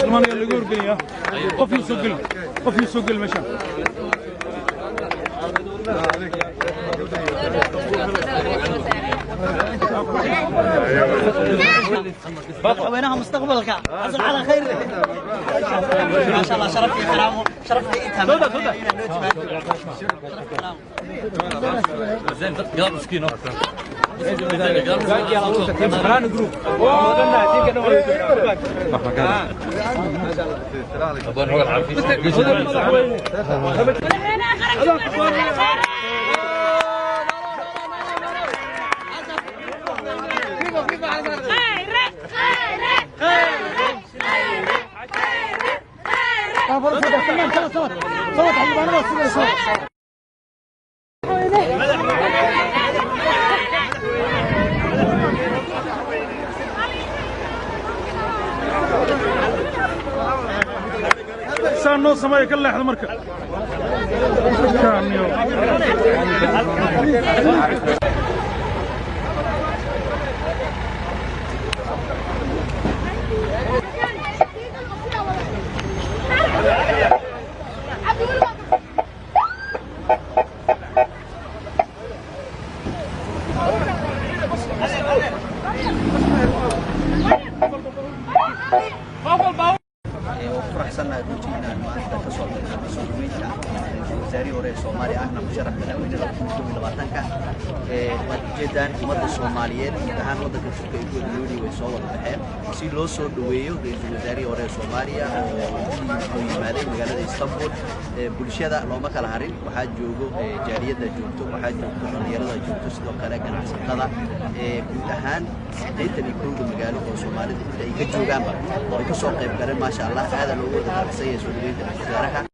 سلمان يلا يقول قليا قف يسوق المشى وينها مستقبلك حصل على خير ما شاء الله شرفتي كرامه شرفتي انت زين يلا مسكين خلينا جروب سانو سماي كله هذا مركب كان يوم فرحسنا دوجينا ما تصل مسؤوليتنا وزاري ورئيس الصومالي احنا مشرف مدحوينه 2022 وجدان umada Soomaaliyeed ahaan wadanka Turkiga iyo Djibouti way soo wada baxeen si loo soo dhaweeyo ra'iisul wasaare hore Soomaaliya oo yimaaday magaalada Istanbul bulshada looma kala harin waxa joogo jaariyada joogto waxa joogto dhalinyarada joogto sidoo kale ganacsatada guud ahaan inta magaalo oo Soomaalida ay ka joogaan oo ay ka soo qayb galeen ma sha Allah aad loogu wada faraxsan yahay soo dhaweynta wasaaraha